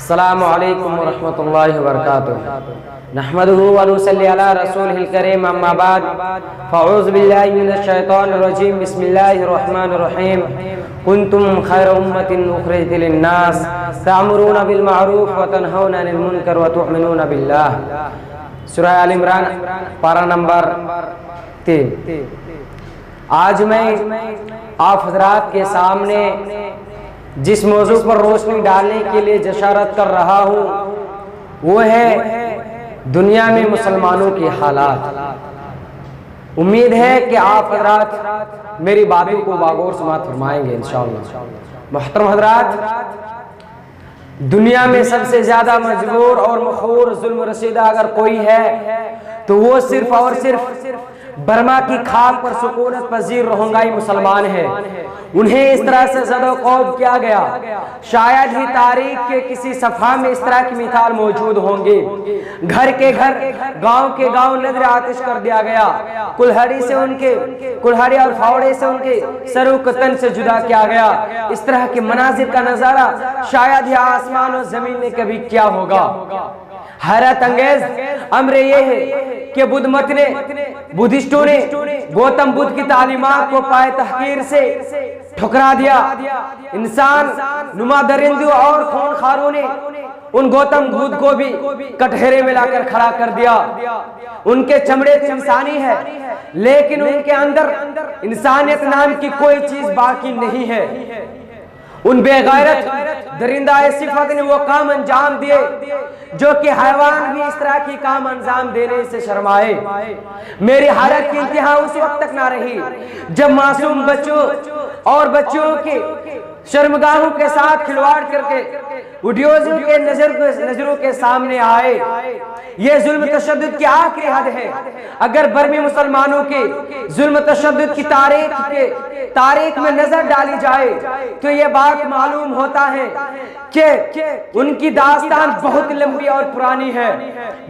अस्सलामु अलैकुम वरहमतुल्लाहि वबरकातुहू। नहमदुहु व नुसल्ली अला रसूलिहिल करीम, अम्मा बाद, फ़अऊज़ु बिल्लाहि मिनश शैतानिर रजीम, बिस्मिल्लाहिर रहमानिर रहीम। कुंतुम खैर उम्मतिन उखरिजत लिन्नास तअमुरूना बिल मारूफ व तनहौना अनिल मुनकर व तु'मिनूना बिल्लाह। सूरह आल इमरान पारा नंबर 3। आज मैं आप हज़रात के सामने जिस मौजू पर रोशनी डालने के लिए जशारत कर रहा हूँ वो है दुनिया में मुसलमानों के हालात। उम्मीद है कि आप हज़रात मेरी बातों को बागौर समाअत फरमाएंगे इंशाअल्लाह। मोहतरम हज़रात, दुनिया में सबसे ज्यादा मजबूर और मखूर जुल्म रसीदा अगर कोई है तो वो सिर्फ और सिर्फ बर्मा की खाक पर सुकूनत पजीर रोहिंग्याई मुसलमान है। उन्हें इस तरह से ज़द-ओ-क़ौब किया गया, शायद ही तारीख के किसी सफ़ा में इस तरह की मिसाल मौजूद होंगे। घर के घर, गांव के गांव नजर आतिश कर दिया गया। कुल्हाड़ी और फावड़े से उनके सरू को तन से जुदा किया गया। इस तरह के मनाजिर का नजारा शायद ही आसमान और जमीन ने कभी किया होगा। हैरत अंगेज अम्र ये है कि बुद्धिस्टों ने गौतम बुद्ध की तालीमात को पाए तहकीर से ठुकरा दिया। इंसान नुमा दरिंदों और खूनखारों ने उन गौतम बुद्ध को भी कटहरे में लाकर खड़ा कर दिया। उनके चमड़े तो इंसानी है, लेकिन उनके अंदर इंसानियत नाम की कोई चीज बाकी नहीं है। उन बेगैरत दरिंदा सिफत ने वो काम अंजाम दिए जो कि हैवान भी इस तरह की काम अंजाम देने से शर्माए। मेरी हालत की इंतहा उस वक्त तक ना रही जब मासूम बच्चों और बच्चियों के शर्मगाहों के साथ खिलवाड़ करके वीडियोज़ के नजरों के सामने आए। ये जुल्म तशद्दुद की आखिरी हद है। अगर बर्मी मुसलमानों के जुल्म तशद्दुद की तारीख में नजर डाली जाए तो ये बात मालूम होता है कि उनकी दास्तान बहुत लंबी और पुरानी है।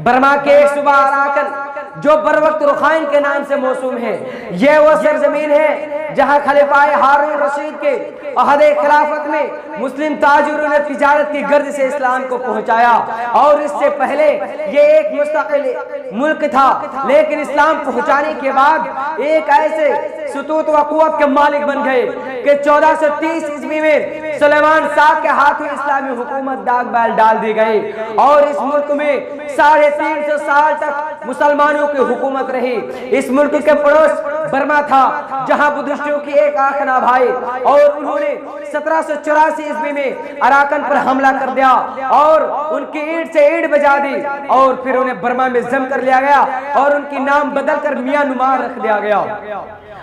बर्मा के एक सूबा अराकन जो बर वक्त रुखाइन के नाम से मौसूम है, यह वो सरजमीन है जहाँ खलीफाए हारून रशीद के अहदे खिलाफत में मुस्लिम ताजिरों ने तिजारत की गर्द से इस्लाम को पहुंचाया। और इससे पहले ये एक मुस्तकिल मुल्क था, लेकिन इस्लाम पहुंचाने के बाद एक ऐसे सुतूत व कुव्वत के मालिक बन गए कि 1430 ईस्वी में सुलेमान शाह के हाथों इस्लामी हुकूमत दाग बैल डाल दी गई और इस मुल्क में 350 साल तक मुसलमानों की हुकूमत रही। इस मुल्क के पड़ोस बर्मा था जहां बुद्धिस्टों की एक आंख ना भाई और उन्होंने 1784 ईस्वी में अराकन पर हमला कर दिया और उनकी ईंट से ईंट बजा दी और फिर उन्हें बर्मा में जम कर लिया गया और उनकी नाम बदल कर मियां नुमार रख दिया गया।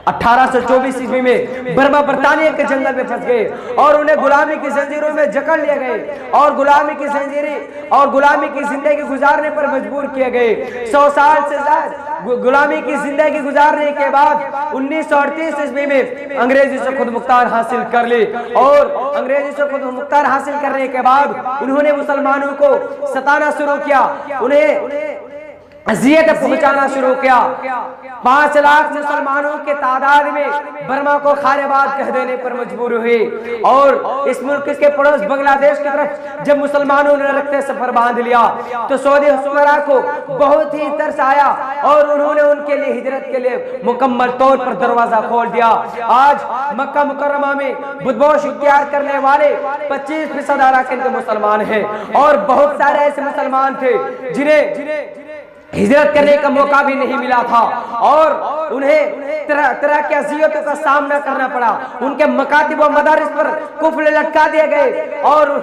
1824 ईस्वी में बर्मा बरतानिया के जंगल में फंस गए और उन्हें गुलामी की जंजीरों में जकड़ लिए गए और गुलामी की जंजीरें और गुलामी की जिंदगी गुजारने पर मजबूर किए गए। 100 साल से ज्यादा गुलामी की जिंदगी गुजारने के बाद 1938 ईस्वी में अंग्रेजों से खुद मुख्तार हासिल कर ली और अंग्रेजों से खुद मुख्तार हासिल करने के बाद उन्होंने मुसलमानों को सताना शुरू किया, उन्हें अजियत पहुंचाना शुरू किया। 5 लाख मुसलमानों के तादाद में बर्मा को खालिबाद कह देने पर मजबूर हुए और इस मुल्क के पड़ोस बांग्लादेश की तरफ जब मुसलमानों ने रखते सफर बांध लिया तो सऊदी हुक्मरान को बहुत ही तरस आया और उन्होंने उनके लिए हिजरत के लिए मुकम्मल तौर पर दरवाजा खोल दिया। आज मक्का मुकर्रमा में बुदबोश इख्तियार करने वाले 25% अराकन के मुसलमान हैं और बहुत सारे ऐसे मुसलमान थे जिन्हें हिजरत करने का मौका भी नहीं मिला था और उन्हें तरह की अज़ियतों का सामना करना पड़ा। उनके मकातिब व मदारिस पर कुफ्र लटका दिए गए और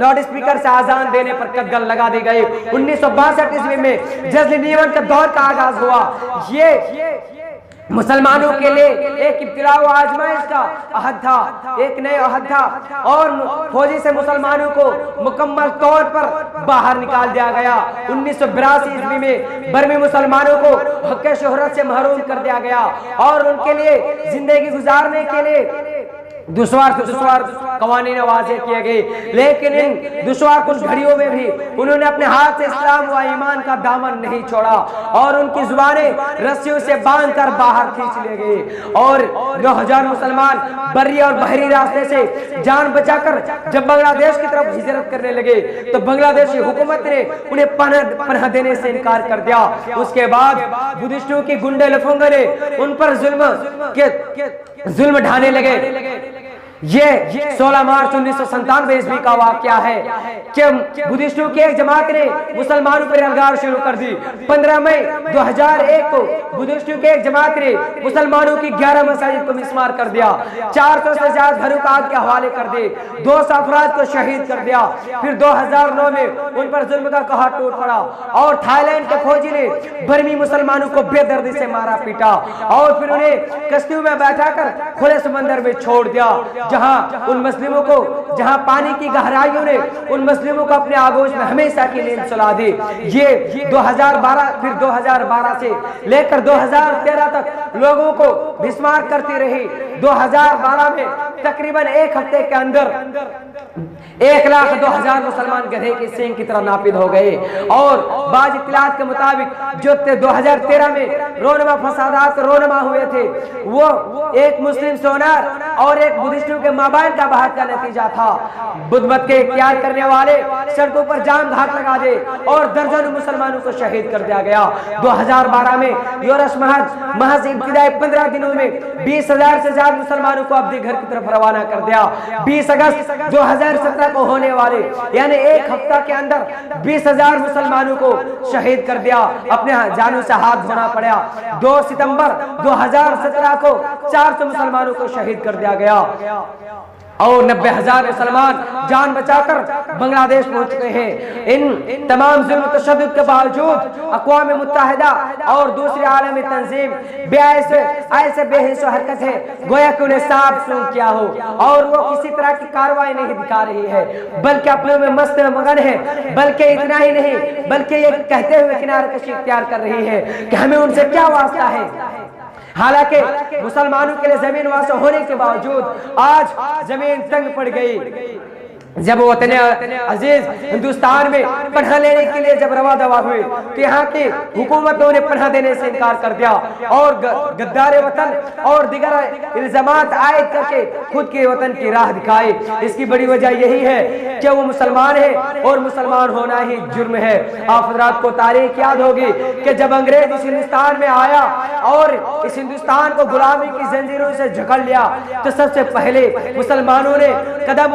लाउड स्पीकर से आजान देने पर कदगल लगा दी गई। 1962 ईस्वी में जज्ल नियमन का दौर का आगाज हुआ। ये मुसलमानों के लिए एक इब्तिला व आजमाइश का अहद था, एक नए अहद था और फौजी से मुसलमानों को मुकम्मल तौर पर बाहर निकाल दिया गया। 1982 ईस्वी में बर्मी मुसलमानों को हक शोहरत से महरूम कर दिया गया और उनके लिए जिंदगी गुजारने के लिए दुश्वार से दुश्वार कवानीन वाज़े किए गए, लेकिन इन दुश्वार कुछ घड़ियों में भी उन्होंने अपने हाथ से इस्लाम व ईमान का दामन नहीं छोड़ा और उनकी जुबानें रस्सियों से बांधकर बाहर खींच ले गए। और 9000 मुसलमान बर्री और बहरी रास्ते से जान बचाकर जब बांग्लादेश की तरफ हिजरत करने लगे तो बांग्लादेशी हुकूमत ने उन्हें पनाह देने से इनकार कर दिया। उसके बाद बुद्धिस्टों की गुंडे लफंगे ने उन पर जुल्म ढाने लगे। ये 16 मार्च 1997 ईस्वी का वाकया है कि बुद्धिस्टों की एक जमात ने मुसलमानों पर अलगार शुरू कर दी। 15 मई 2001 को बुद्धिस्टों की एक जमात ने मुसलमानों की 11 मसाजिद को मिसमार कर दिया, 400 से ज्यादा घरों को आग के हवाले कर दिए, 200 अफराद को शहीद कर दिया। फिर 2009 में उन पर जुल्म का कहर टूट पड़ा और थाईलैंड के फौजी ने बर्मी मुसलमानों को बेदर्दी से मारा पीटा और फिर उन्हें कश्तियों में बैठाकर खुले समंदर में छोड़ दिया, जहां उन मुस्लिमों को, जहां पानी की गहराइयों ने उन मुस्लिमों को अपने आगोश में हमेशा की नींद सुला दी। ये 2012 फिर 2012 से लेकर 2013 तक लोगों को बिस्मार करती रही। 2012 में तकरीबन एक हफ्ते के अंदर 1,02,000 मुसलमान गधे की सींग की तरह नापिद हो गए। और बाज इत्तलात के मुताबिक जो 2013 में रोनमा फसादात रोनमा हुए थे वो एक मुस्लिम सोनार और एक बुद्धिस्टों के माबाइन का बहाद का नतीजा था। बुद्ध मत के इख्तियार करने वाले सड़कों पर जाम घाट लगा दे और दर्जनों मुसलमानों को शहीद कर दिया गया। 2012 में यूरस महज इब्तिदाई 15 दिनों में 20,000 से ज्यादा मुसलमानों को अपने घर की तरफ रवाना कर दिया। 20 अगस्त 2017 को होने वाले यानी एक हफ्ता के अंदर 20,000 मुसलमानों को शहीद कर दिया, अपने जानों से हाथ धोना पड़ा। 2 सितंबर 2017 को 400 मुसलमानों को शहीद कर दिया गया और 90,000 मुसलमान जान बचाकर बांग्लादेश पहुंच चुके हैं। इन तमाम जुल्म तशद्दुद के बावजूद अक़वाम मुत्तहिदा और दूसरी आलमी तंजीम ऐसे बेहिस हरकत है गोया कि उन्हें साफ सूं किया हो और वो किसी तरह की कार्रवाई नहीं दिखा रही है, बल्कि अपने में मस्त मगन है। बल्कि इतना ही नहीं, बल्कि ये कहते हुए किनारे कशी इख्तियार कर रही है कि हमें उनसे क्या वास्ता है। हालांकि मुसलमानों के लिए जमीन वासा होने के बावजूद आज जमीन तंग पड़ गई। जब वो वतन अजीज हिंदुस्तान में पनाह लेने के लिए जब रवा दवा हुए तो यहाँ की हुकूमत ने उन्हें पनाह देने से इनकार कर दिया और गद्दार वतन और दिगर इल्जामात आयद करके खुद के वतन की राह दिखाई। इसकी बड़ी वजह यही है कि वो मुसलमान है और मुसलमान होना ही जुर्म है। आप हज़रात को तारीख याद होगी कि जब अंग्रेज इस हिंदुस्तान में आया और इस हिंदुस्तान को गुलामी की जंजीरों से जकड़ लिया तो सबसे पहले मुसलमानों ने कदम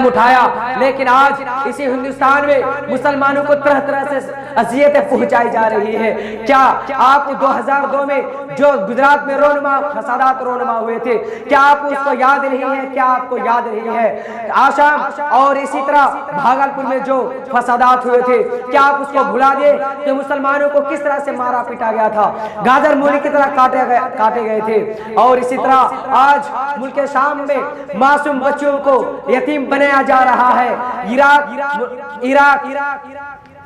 उठाया लेकिन आज इसी हिंदुस्तान में मुसलमानों को तरह तरह से अज़ियतें पहुंचाई जा रही है। क्या आपको 2002 में जो गुजरात में रोनमा फसादात रोनमा हुए थे, क्या आपको उसको याद नहीं है? क्या आपको याद नहीं है? आसाम और इसी तरह भागलपुर में जो फसादात हुए थे, क्या आप उसको भुला दिए कि मुसलमानों को किस तरह से मारा पीटा गया था, गाजर मूली की तरह काटे गए थे। और इसी तरह आज मुल्क शाम में मासूम बच्चों को यतीम बनाया जा रहा है।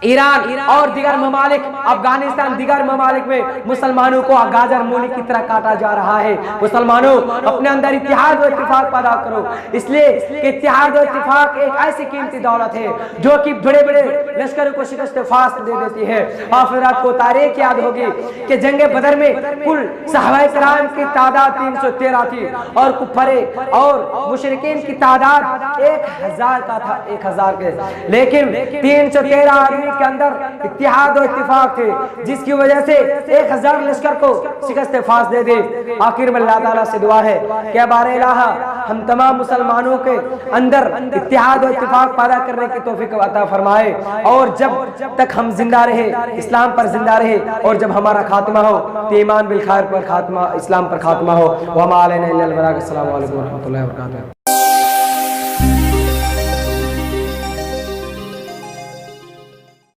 ईरान और दिगर ममालिक, अफगानिस्तान, दिगर ममालिक में मुसलमानों को गाजर मूली की तरह काटा जा रहा है। मुसलमानों अपने अंदर इत्तेहाद और इत्तिफाक पैदा करो, इसलिए कि इत्तेहाद और इत्तिफाक एक ऐसी कीमती दौलत है जो कि बड़े बड़े लश्करों को शिकस्त फास्ट दे देती है। और फिर आपको तारीख याद होगी कि जंग बदर में कुल सहाबाए किराम की तादाद 313 थी और कुफरे और मुशरिकीन की तादाद 1000 का था, 1000 के, लेकिन 313 आदमी के अंदर इत्तेहाद और इत्तिफाक थे जिसकी वजह से 1000 लश्कर को शिकस्त फास दे दे। आखिर में अल्लाह ताला से दुआ है कि बारे इलाहा हम तमाम मुसलमानों के अंदर इत्तेहाद और इत्तिफाक पैदा करने की तौफीक अता फरमाए और जब तक हम जिंदा रहे इस्लाम पर जिंदा रहे और जब हमारा खात्मा हो तो ईमान बिल खैर पर खात्मा, इस्लाम पर खात्मा हो। व मा अलैना इल्लल बलाग। अस्सलामु अलैकुम व रहमतुल्लाहि व बरकातुहू।